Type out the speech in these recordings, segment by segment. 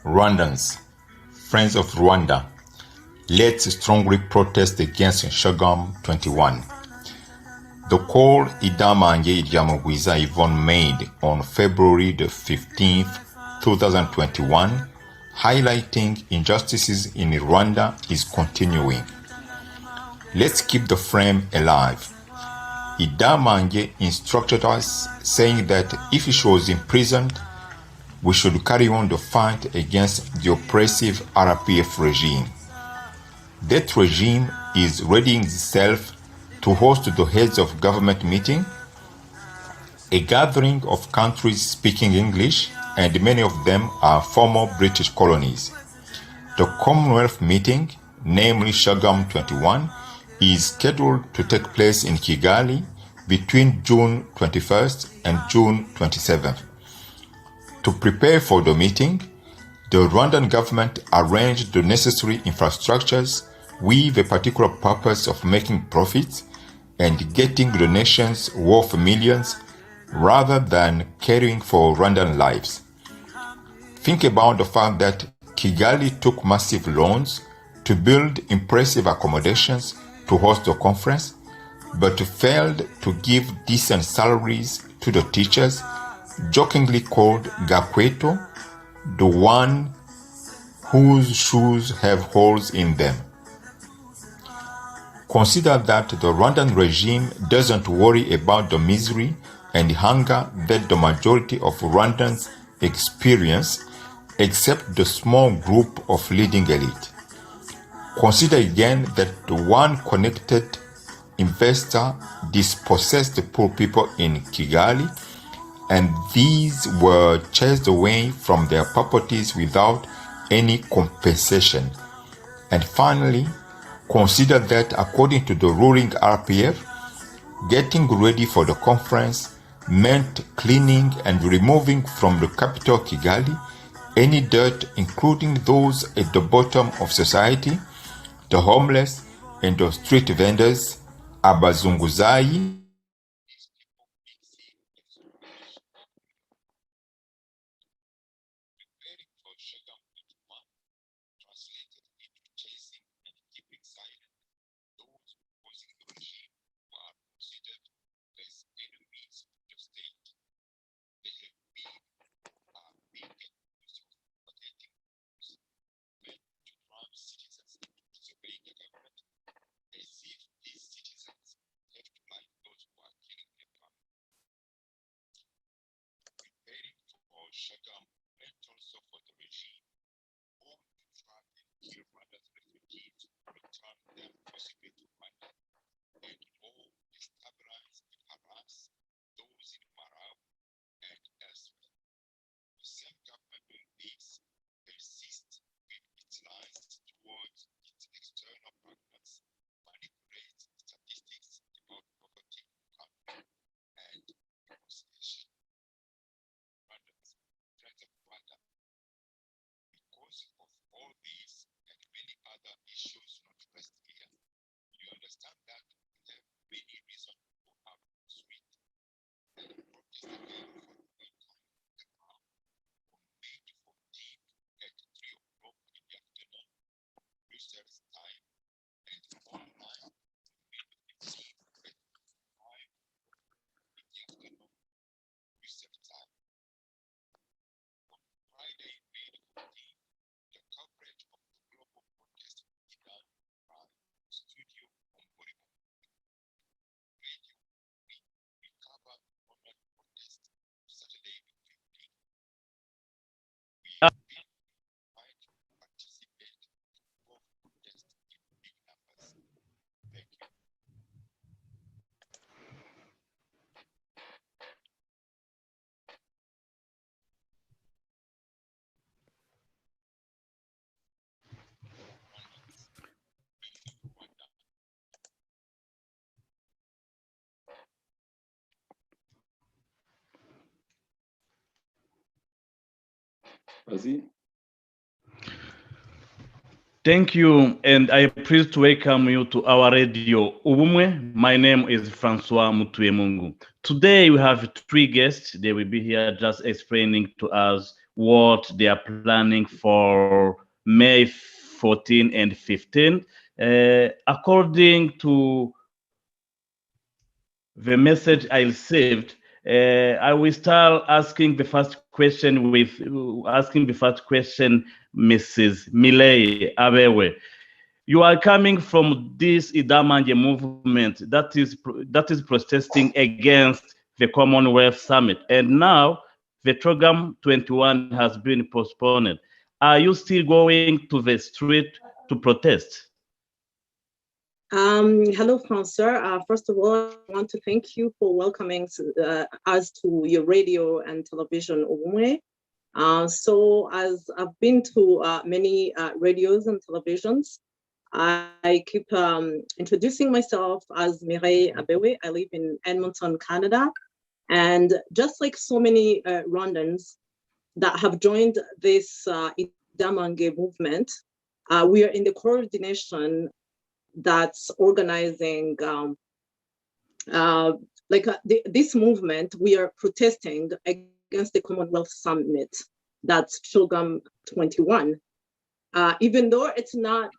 Rwandans, friends of Rwanda, let's strongly protest against Shagam 21. The call Idamanje Idyamugwiza Yvonne made on February the 15th, 2021, highlighting injustices in Rwanda is continuing. Let's keep the flame alive. Idamanje instructed us, saying that if she was imprisoned, we should carry on the fight against the oppressive RPF regime. That regime is readying itself to host the heads of government meeting, a gathering of countries speaking English, and many of them are former British colonies. The Commonwealth meeting, namely Shagam 21, is scheduled to take place in Kigali between June 21st and June 27th. To prepare for the meeting, the Rwandan government arranged the necessary infrastructures with a particular purpose of making profits and getting donations worth millions rather than caring for Rwandan lives. Think about the fact that Kigali took massive loans to build impressive accommodations to host the conference, but failed to give decent salaries to the teachers, jokingly called Gakweto, the one whose shoes have holes in them. Consider that the Rwandan regime doesn't worry about the misery and hunger that the majority of Rwandans experience, except the small group of leading elite. Consider again that the one connected investor dispossessed the poor people in Kigali, and these were chased away from their properties without any compensation. And finally, consider that according to the ruling RPF, getting ready for the conference meant cleaning and removing from the capital Kigali any dirt, including those at the bottom of society, the homeless and the street vendors, abazunguzayi. Thank you, and I am pleased to welcome you to our radio Ubumwe. My name is Francois Mutuemungu. Today we have three guests. They will be here just explaining to us what they are planning for May 14 and 15. According to the message I received, I will start asking the first question Mrs. Mireille A. You are coming from this Idamanje movement that is protesting against the Commonwealth Summit, and now the program 21 has been postponed. Are you still going to the street to protest? Hello, Francois. First of all, I want to thank you for welcoming us to your radio and television, Ubumwe. So as I've been to many radios and televisions, I keep introducing myself as Mireille A. I live in Edmonton, Canada. And just like so many Rwandans that have joined this Idamange movement, we are in the coordination that's organizing this movement. We are protesting against the Commonwealth Summit, that's Shogam 21. Even though it's not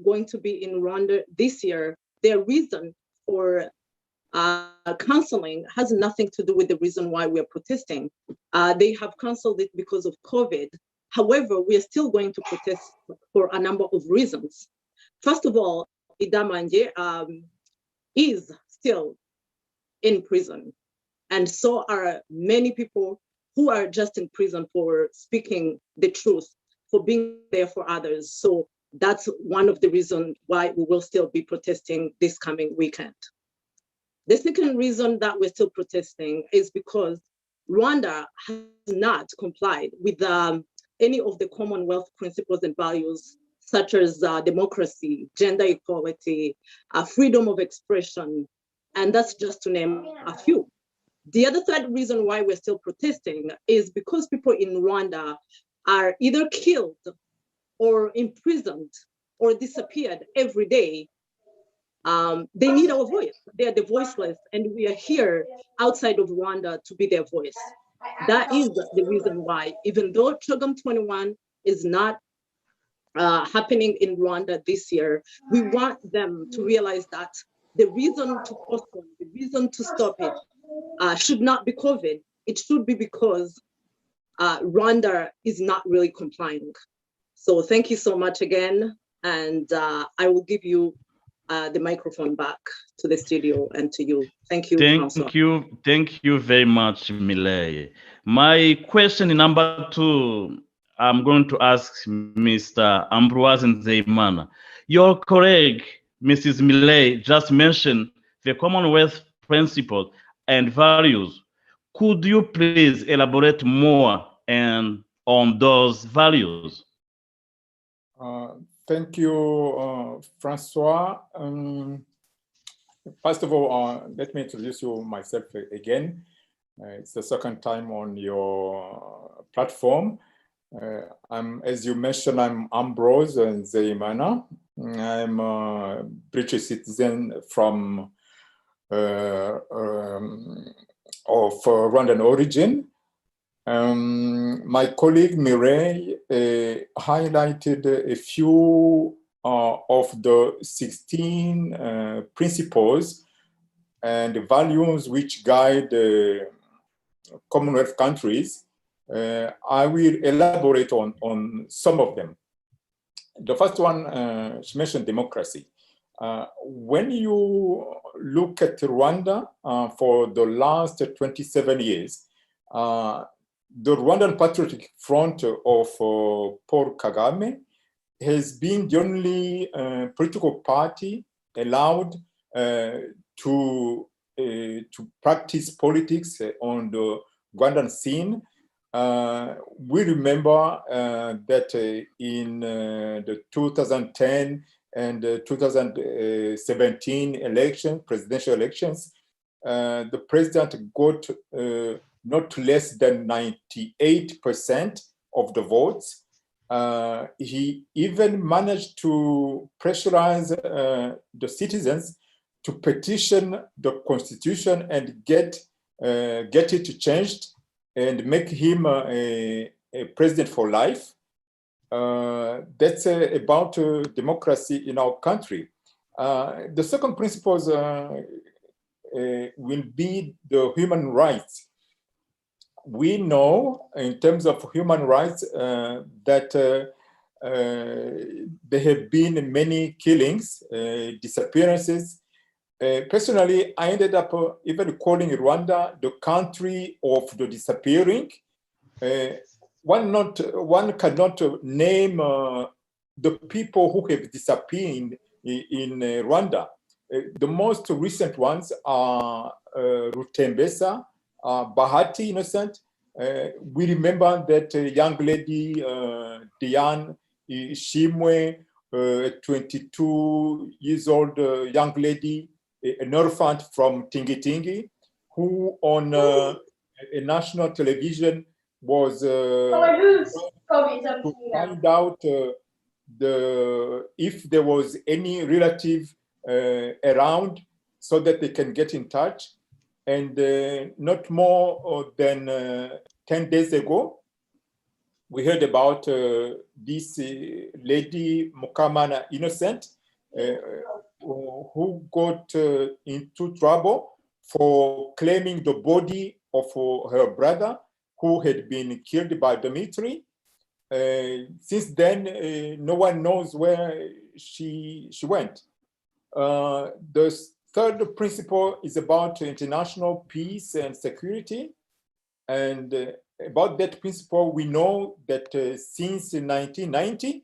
going to be in Rwanda this year, their reason for canceling has nothing to do with the reason why we're protesting. They have canceled it because of COVID. However, we are still going to protest for a number of reasons. First of all, Idamanje is still in prison. And so are many people who are just in prison for speaking the truth, for being there for others. So that's one of the reasons why we will still be protesting this coming weekend. The second reason that we're still protesting is because Rwanda has not complied with any of the Commonwealth principles and values, such as democracy, gender equality, freedom of expression, and that's just to name a few. The other third reason why we're still protesting is because people in Rwanda are either killed or imprisoned or disappeared every day. They need our voice. They are the voiceless, and we are here outside of Rwanda to be their voice. That is the reason why, even though Chogam 21 is not happening in Rwanda this year, we want them to realize that the reason to postpone, the reason to stop it should not be COVID. It should be because Rwanda is not really complying. So thank you so much again. And I will give you the microphone back to the studio and to you. Thank you, Francois. Thank you very much, Mireille. My question number 2, I'm going to ask Mr. Ambrose N. Your colleague, Mrs. Mireille, just mentioned the Commonwealth principles and values. Could you please elaborate more on those values? Thank you, Francois. First of all, let me introduce you myself again. It's the second time on your platform. As you mentioned, I'm Ambrose N. I'm a British citizen from of Rwandan origin. My colleague Mireille highlighted a few of the 16 principles and values which guide Commonwealth countries. I will elaborate on some of them. The first one, she mentioned democracy. When you look at Rwanda for the last 27 years, the Rwandan Patriotic Front of Paul Kagame has been the only political party allowed to practice politics on the Rwandan scene. We remember that in the 2010 and 2017 presidential elections, the president got not less than 98% of the votes. He even managed to pressurize the citizens to petition the constitution and get it changed and make him a president for life. That's about democracy in our country. The second principle will be the human rights. We know in terms of human rights that there have been many killings, disappearances. Personally, I ended up even calling Rwanda the country of the disappearing. One cannot name the people who have disappeared in Rwanda. The most recent ones are Rutembesa, Bahati Innocent. We remember that young lady, Diane Shimwe, a 22 years old young lady, an orphan from Tingi, who on a national television was to find out if there was any relative around so that they can get in touch. And not more than 10 days ago, we heard about this lady, Mukamana Innocent, who got into trouble for claiming the body of her brother who had been killed by the military. Since then, no one knows where she went. The third principle is about international peace and security. And about that principle, we know that since 1990,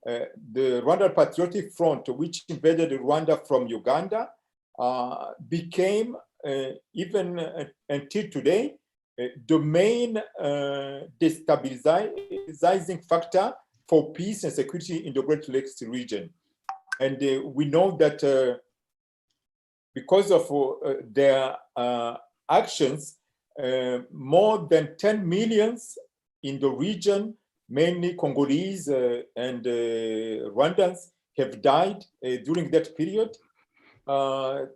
the Rwanda Patriotic Front, which invaded Rwanda from Uganda, became, even until today, the main destabilizing factor for peace and security in the Great Lakes region. And we know that because of their actions, more than 10 millions in the region, mainly Congolese and Rwandans, have died during that period. A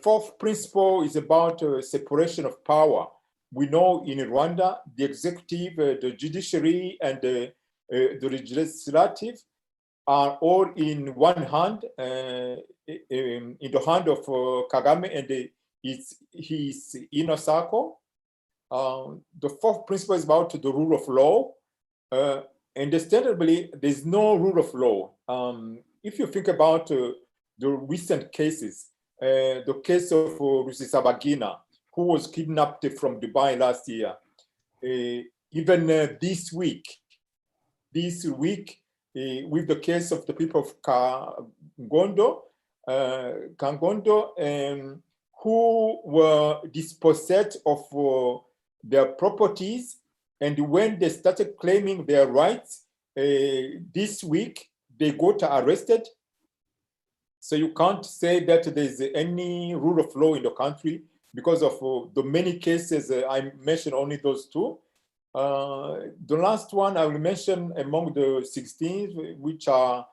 fourth principle is about separation of power. We know in Rwanda, the executive, the judiciary, and the legislative are all in one hand, in the hand of Kagame and his inner circle. The fourth principle is about the rule of law. Understandably, there's no rule of law. If you think about the recent cases, the case of Rusesabagina, who was kidnapped from Dubai last year, even this week, with the case of the people of Kangondo, who were dispossessed of their properties, and when they started claiming their rights, this week they got arrested. So you can't say that there's any rule of law in the country because of the many cases. I mentioned only those two. The last one I will mention among the 16 which are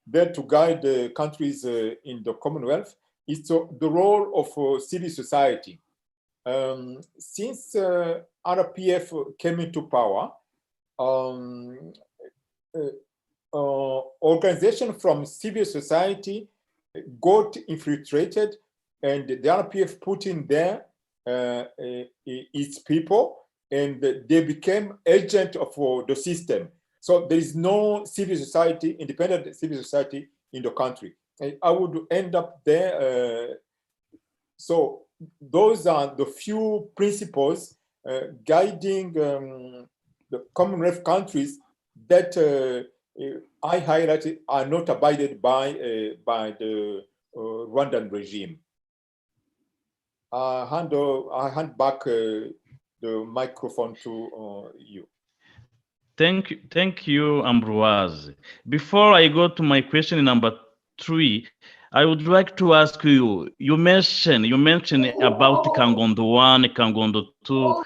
there to guide the countries in the Commonwealth is the role of civil society. Since RPF came into power, organizations from civil society got infiltrated, and the RPF put in there its people, and they became agent of the system. So there is no civil society, independent civil society in the country. I would end up there. So those are the few principles guiding the Commonwealth countries that I highlighted are not abided by the Rwandan regime. I hand back the microphone to you. Thank you, Ambroise. Before I go to my question number 3, I would like to ask you. You mentioned about Kangondo 1, Kangondo 2,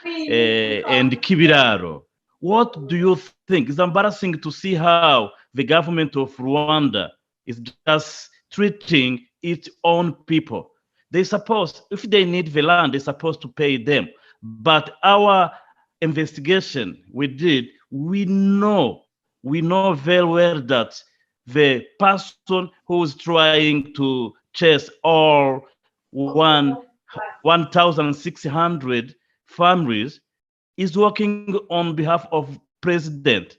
and Kibiraro. What do you think? It's embarrassing to see how the government of Rwanda is just treating its own people. They suppose, if they need the land, they're supposed to pay them. But our investigation we did, we know very well that the person who's trying to chase all 1,600 families is working on behalf of president.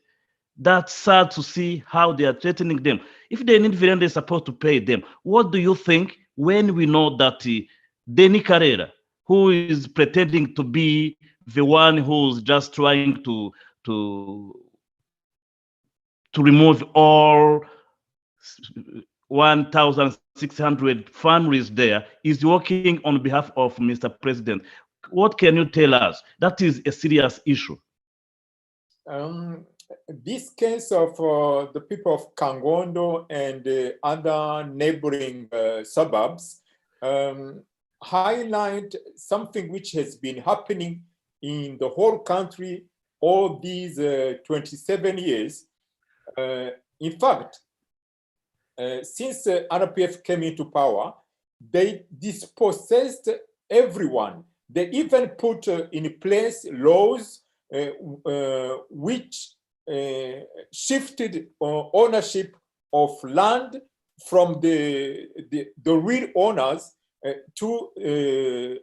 That's sad to see how they are threatening them. If they need vendors, they're supposed to pay them. What do you think when we know that Denny Carrera, who is pretending to be the one who's just trying to remove all 1,600 families there, is working on behalf of Mr. President? What can you tell us? That is a serious issue. This case of the people of Kangondo and other neighboring suburbs highlight something which has been happening in the whole country all these 27 years. In fact, since RPF came into power, they dispossessed everyone. They even put in place laws which shifted ownership of land from the real owners to the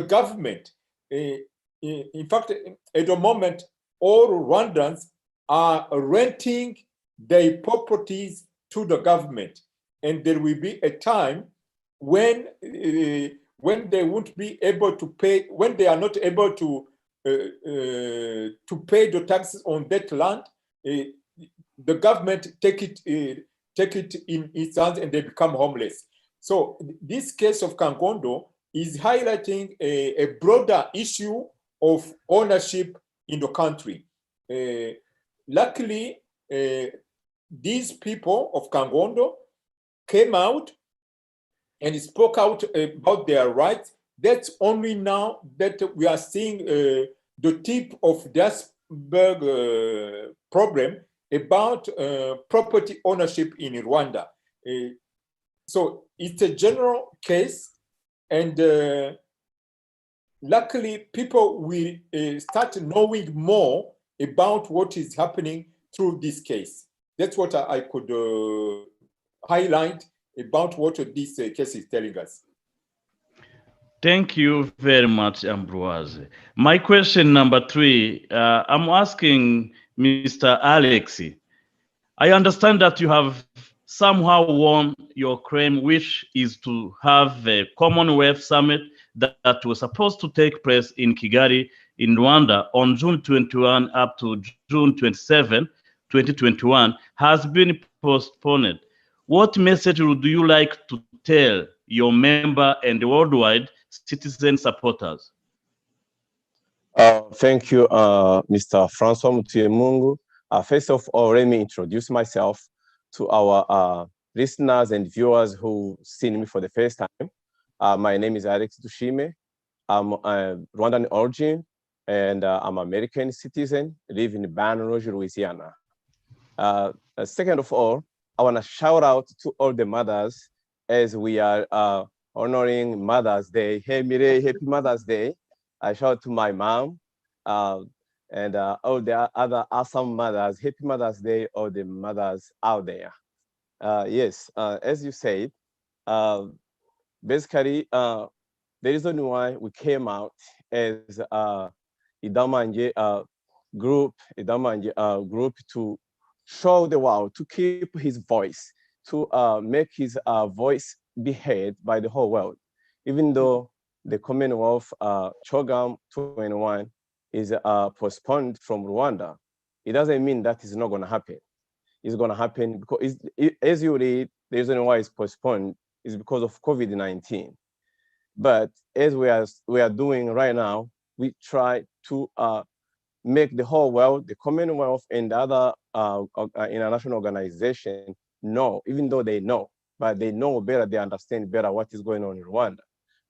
government. In fact, at the moment, all Rwandans are renting their properties to the government, and there will be a time when they won't be able to pay, when they are not able to pay the taxes on that land. The government take it in its hands and they become homeless. So this case of Kangondo is highlighting a broader issue of ownership in the country. Luckily, these people of Kangondo came out and spoke out about their rights. That's only now that we are seeing the tip of the iceberg problem about property ownership in Rwanda. So it's a general case, and luckily people will start knowing more about what is happening through this case. That's what I could highlight about what this case is telling us. Thank you very much, Ambroise. My question number 3, I'm asking Mr. Alexi. I understand that you have somehow won your claim, which is to have a Commonwealth summit that was supposed to take place in Kigali, in Rwanda, on June 21 up to June 27, 2021, has been postponed. What message would you like to tell your member and worldwide citizen supporters? Thank you, Mr. Francois Mutiemungu. First of all, let me introduce myself to our listeners and viewers who seen me for the first time. My name is Alex Dushime. I'm Rwandan origin, and I'm an American citizen, live in Baton Rouge, Louisiana. Second of all, I want to shout out to all the mothers as we are honoring Mother's Day. Hey, Mireille, happy Mother's Day. I shout out to my mom and all the other awesome mothers. Happy Mother's Day, all the mothers out there. Yes, as you said, basically, the reason why we came out as Idamanje group to show the world, to keep his voice, to make his voice be heard by the whole world. Even though the Commonwealth CHOGM 21 is postponed from Rwanda, it doesn't mean that it's not going to happen. It's going to happen because, as you read, the reason why it's postponed is because of COVID-19. But as we are doing right now, we try to make the whole world, the Commonwealth and other international organizations know, even though they know, but they know better, they understand better what is going on in Rwanda.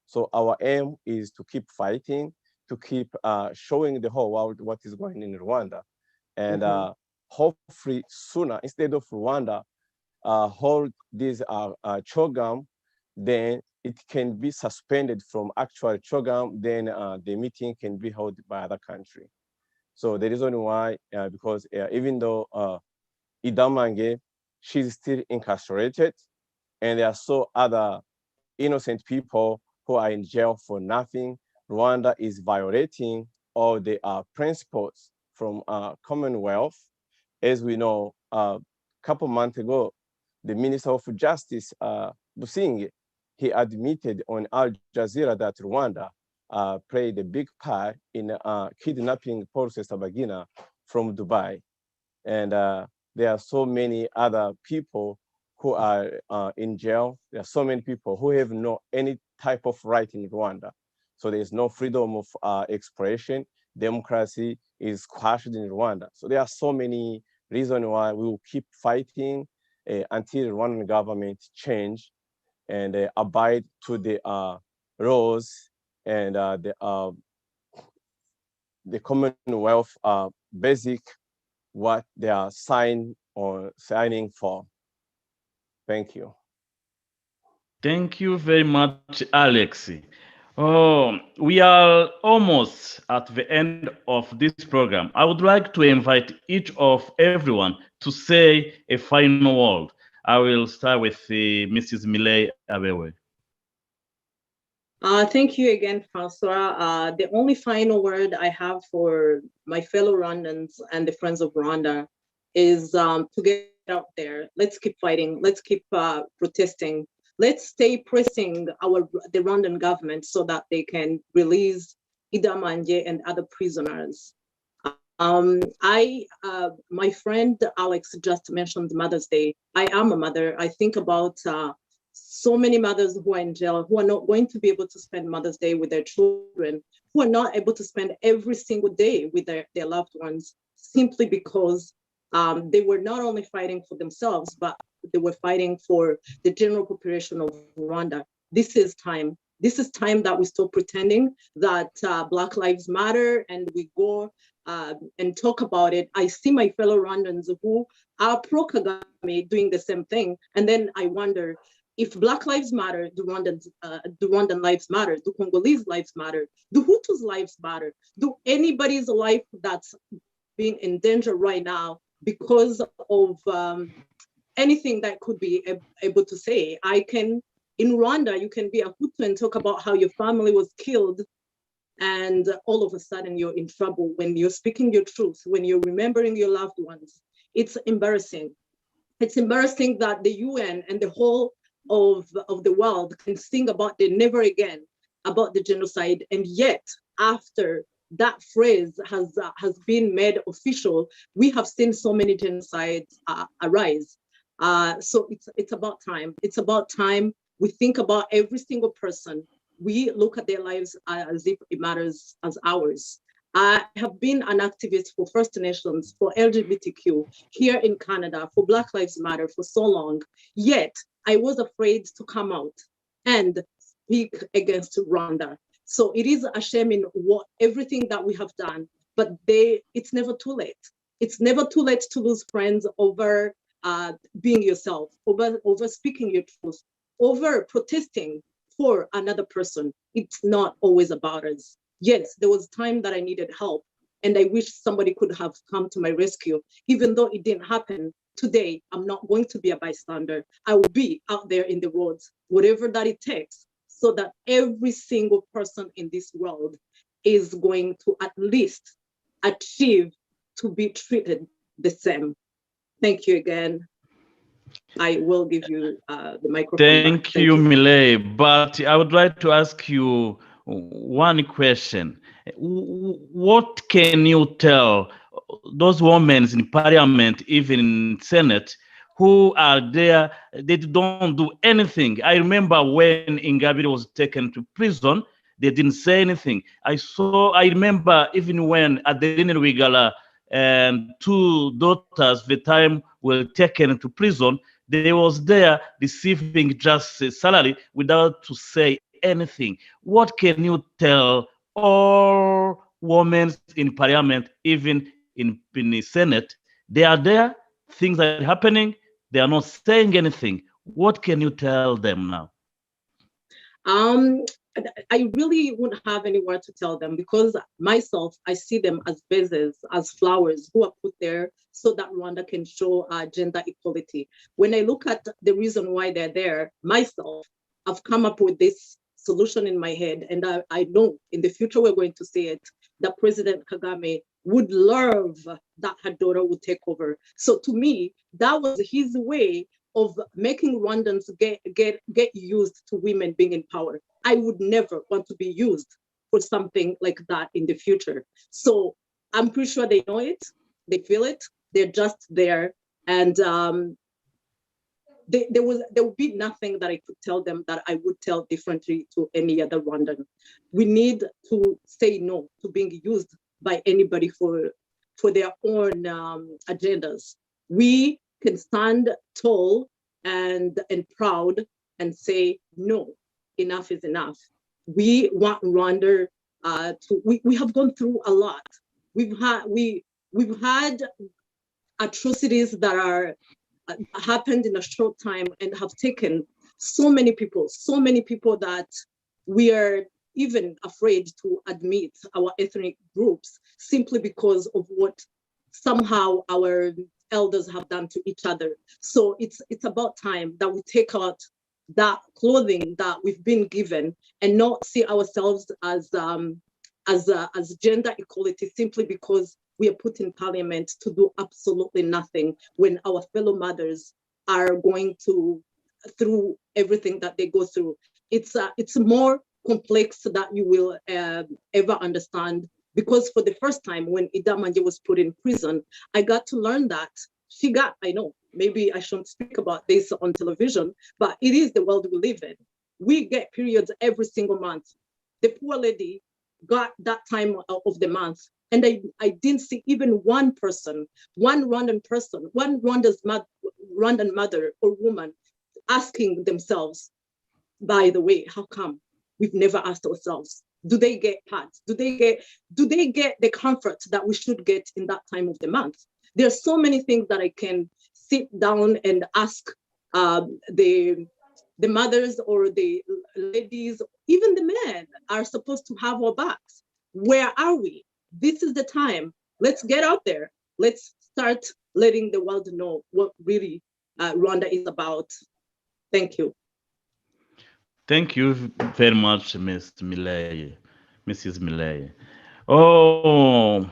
So our aim is to keep fighting, to keep showing the whole world what is going on in Rwanda. And hopefully sooner, instead of Rwanda hold this CHOGM, then it can be suspended from actual CHOGM, then the meeting can be held by other country. So the reason why, because even though Idamange, she's still incarcerated, and there are so other innocent people who are in jail for nothing. Rwanda is violating all the principles from Commonwealth. As we know, a couple months ago, the Minister of Justice, Busingye, he admitted on Al Jazeera that Rwanda played a big part in kidnapping Paul Rusesabagina from Dubai. And there are so many other people who are in jail. There are so many people who have no any type of right in Rwanda. So there's no freedom of expression. Democracy is crushed in Rwanda. So there are so many reasons why we will keep fighting until the Rwandan government change and abide to the laws and the Commonwealth basic what they are signing for. Thank you. Thank you very much, Alex. Oh, we are almost at the end of this program. I would like to invite each of everyone to say a final word. I will start with Mrs. Mireille A. Thank you again, Francois. The only final word I have for my fellow Rwandans and the Friends of Rwanda is to get out there. Let's keep fighting. Let's keep protesting. Let's stay pressing the Rwandan government so that they can release Idamanje and other prisoners. My friend Alex just mentioned Mother's Day. I am a mother. I think about so many mothers who are in jail, who are not going to be able to spend Mother's Day with their children, who are not able to spend every single day with their loved ones, simply because they were not only fighting for themselves, but they were fighting for the general population of Rwanda. This is time. This is time that we stop pretending that Black Lives Matter and we go and talk about it. I see my fellow Rwandans who are pro-Kagame doing the same thing. And then I wonder, if Black lives matter, do Rwandan lives matter? Do Congolese lives matter? Do Hutus lives matter? Do anybody's life that's being in danger right now because of anything that could be able to say? In Rwanda, you can be a Hutu and talk about how your family was killed, and all of a sudden you're in trouble when you're speaking your truth, when you're remembering your loved ones. It's embarrassing. It's embarrassing that the UN and the whole of the world can sing about the never again, about the genocide, and yet after that phrase has been made official, we have seen so many genocides arise. So it's about time. It's about time we think about every single person. We look at their lives as if it matters as ours. I have been an activist for First Nations, for LGBTQ here in Canada, for Black Lives Matter for so long, yet I was afraid to come out and speak against Rwanda. So it is a shame in everything that we have done, but it's never too late. It's never too late to lose friends over being yourself, over speaking your truth, over protesting for another person. It's not always about us. Yes, there was time that I needed help, and I wish somebody could have come to my rescue, even though it didn't happen. Today, I'm not going to be a bystander. I will be out there in the roads, whatever that it takes, so that every single person in this world is going to at least achieve to be treated the same. Thank you again. I will give you the microphone. Thank you, Mireille. But I would like to ask you one question. What can you tell those women in parliament, even in Senate, who are there, they don't do anything? I remember when Ingabire was taken to prison, they didn't say anything. I remember even when Adeline Rwigara and two daughters, the time were taken to prison, they was there receiving just a salary without to say anything. What can you tell all women in parliament, even in the Senate? They are there, things are happening, they are not saying anything. What can you tell them now? I really wouldn't have any word to tell them, because myself, I see them as vases, as flowers who are put there so that Rwanda can show gender equality. When I look at the reason why they're there, myself, I've come up with this solution in my head, and I know in the future we're going to see it, that President Kagame would love that her daughter would take over. So to me, that was his way of making Rwandans get used to women being in power. I would never want to be used for something like that in the future. So I'm pretty sure they know it, they feel it, they're just there. And there would be nothing that I could tell them that I would tell differently to any other Rwandan. We need to say no to being used by anybody for their own agendas. We can stand tall and proud and say, no, enough is enough. We want Rwanda we have gone through a lot. We've had atrocities that are happened in a short time and have taken so many people that we are even afraid to admit our ethnic groups, simply because of what somehow our elders have done to each other. So it's about time that we take out that clothing that we've been given and not see ourselves as gender equality simply because we are put in parliament to do absolutely nothing when our fellow mothers are going through everything that they go through. It's more complex that you will ever understand, because for the first time when Idamanje was put in prison, I got to learn that I know, maybe I shouldn't speak about this on television, but it is the world we live in. We get periods every single month. The poor lady got that time of the month, and I didn't see even one Rwandan mother or woman asking themselves, by the way, how come? We've never asked ourselves, do they get pads? Do they get the comfort that we should get in that time of the month? There are so many things that I can sit down and ask the mothers or the ladies, even the men are supposed to have our backs. Where are we? This is the time. Let's get out there. Let's start letting the world know what really Rwanda is about. Thank you. Thank you very much, Mrs. Mireille. Oh,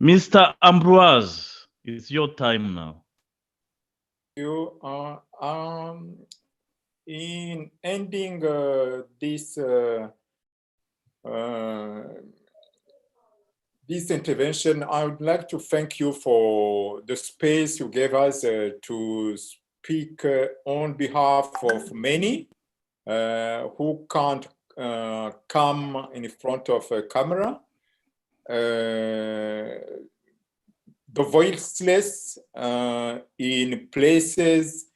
Mr. Ambroise, it's your time now. You are in ending this intervention. I would like to thank you for the space you gave us to speak on behalf of many who can't come in front of a camera. The voiceless in places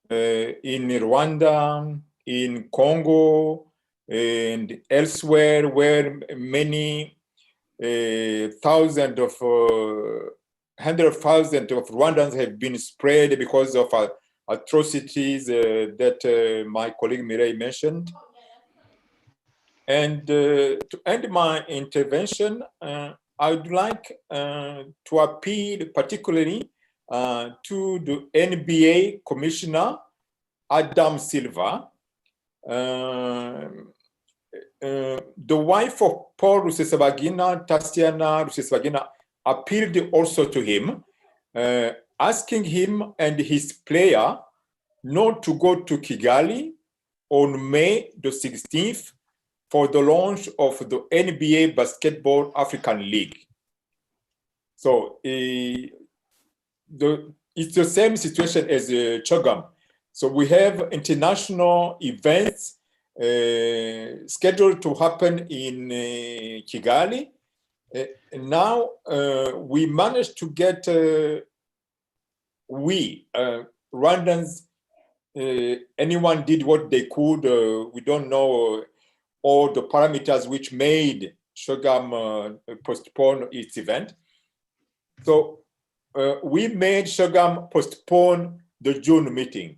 in Rwanda, in Congo, and elsewhere, where many hundreds of Rwandans have been spread because of atrocities that my colleague Mireille mentioned. And to end my intervention, I would like to appeal particularly to the NBA Commissioner, Adam Silva. The wife of Paul Rusesabagina, Tatiana Rusesabagina, appealed also to him, asking him and his player not to go to Kigali on May the 16th for the launch of the NBA Basketball African League. So it's the same situation as Chogam. So we have international events scheduled to happen in Kigali. Now we managed to get, Rwandans, anyone did what they could. We don't know all the parameters which made Shogam postpone its event. So we made Shogam postpone the June meeting.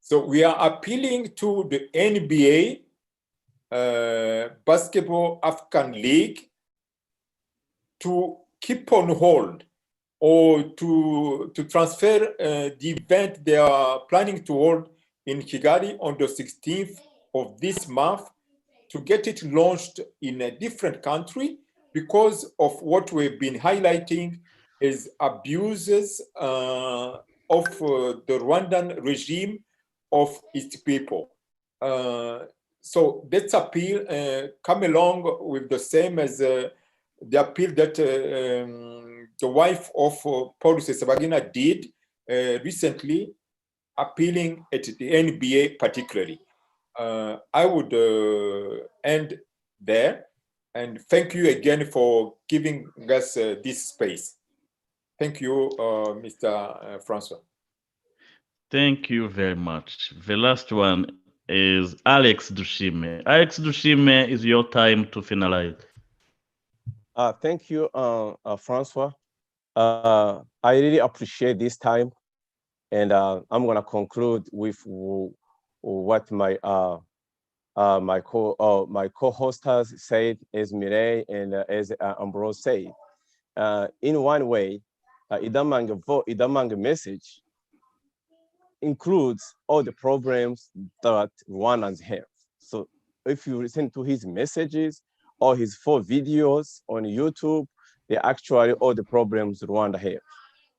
So we are appealing to the NBA Basketball African League to keep on hold or to transfer the event they are planning to hold in Kigali on the 16th of this month, to get it launched in a different country because of what we've been highlighting is abuses of the Rwandan regime of its people. So let's appeal, come along with the same as the appeal that the wife of Paul Rusesabagina did recently, appealing at the NBA particularly. I would end there, and thank you again for giving us this space. Thank you, Mr. Francois. Thank you very much. The last one is Alex Dushime. Alex Dushime, is your time to finalize. Thank you, Francois. I really appreciate this time, and I'm gonna conclude with what my co-hosters said, as Mireille and as Ambrose said. In one way, Idamange message includes all the problems that Rwandans have. So if you listen to his messages or his 4 videos on YouTube, they're actually all the problems Rwanda have.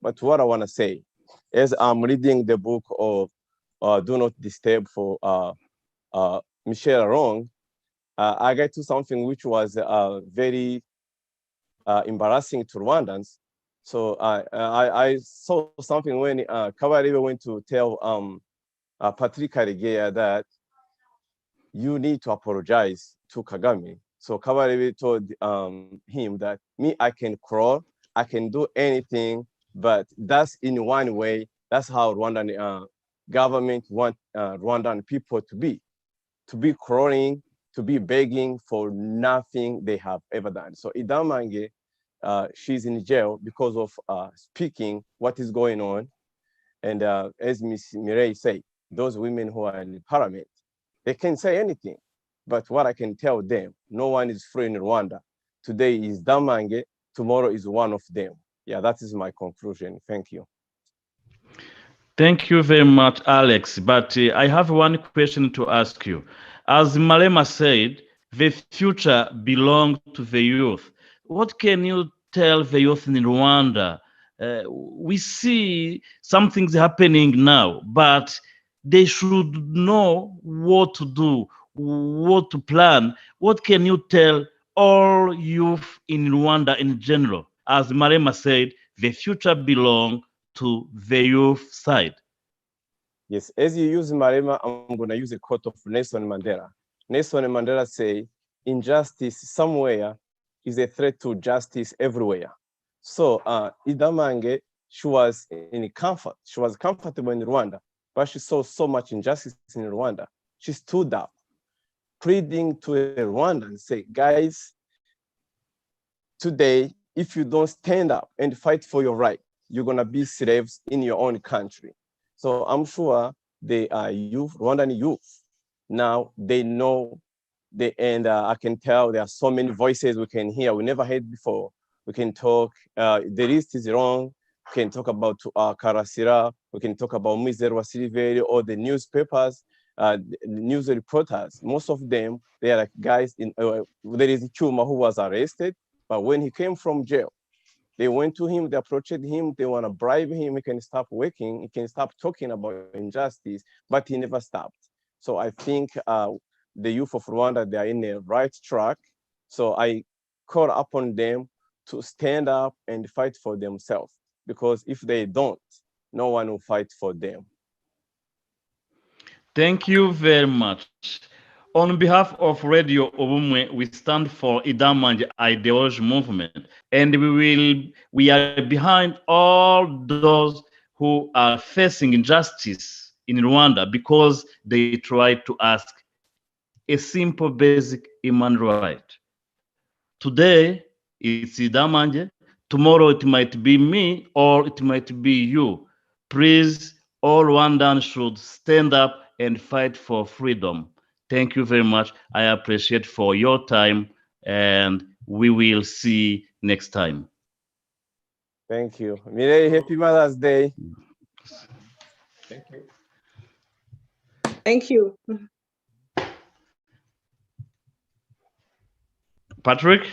But what I want to say, as I'm reading the book of Do Not Disturb for Michelle Wrong, I get to something which was very embarrassing to Rwandans. So I saw something when Kabarebe went to tell Patrick Karegeya that you need to apologize to Kagame. So Kabarebe told him that I can crawl, I can do anything, but that's in one way, that's how Rwandan government want Rwandan people to be crawling, to be begging for nothing they have ever done. So Idamange, she's in jail because of speaking what is going on. And as Ms. Mireille said, those women who are in the parliament, they can say anything. But what I can tell them, no one is free in Rwanda. Today is Damange, tomorrow is one of them. Yeah, that is my conclusion. Thank you. Thank you very much, Alex. But I have one question to ask you. As Malema said, the future belongs to the youth. What can you tell the youth in Rwanda? We see some things happening now, but they should know what to do, what to plan. What can you tell all youth in Rwanda in general? As Malema said, the future belongs to the youth side. Yes, as you use Malema, I'm going to use a quote of Nelson Mandela. Nelson Mandela say, injustice somewhere is a threat to justice everywhere. So Idamange, she was in comfort. She was comfortable in Rwanda, but she saw so much injustice in Rwanda. She stood up, pleading to Rwanda and say, guys, today, if you don't stand up and fight for your right, you're going to be slaves in your own country. So I'm sure they are youth, Rwandan youth. Now they know, and I can tell there are so many voices we can hear we never heard before. We can talk, the list is long. We can talk about Karasira. We can talk about Mizero Silveri or the newspapers, news reporters. Most of them, they are like guys in, there is Chuma who was arrested, but when he came from jail, they went to him, they approached him, they want to bribe him, he can stop working, he can stop talking about injustice, but he never stopped. So I think the youth of Rwanda, they are in the right track. So I call upon them to stand up and fight for themselves, because if they don't, no one will fight for them. Thank you very much. On behalf of Radio Ubumwe, we stand for Idamange ideology movement, and we are behind all those who are facing injustice in Rwanda because they try to ask a simple, basic human right. Today, it's Idamange. Tomorrow, it might be me or it might be you. Please, all Rwandans should stand up and fight for freedom. Thank you very much. I appreciate for your time, and we will see next time. Thank you. Mireille, happy Mother's Day. Thank you. Thank you. Patrick?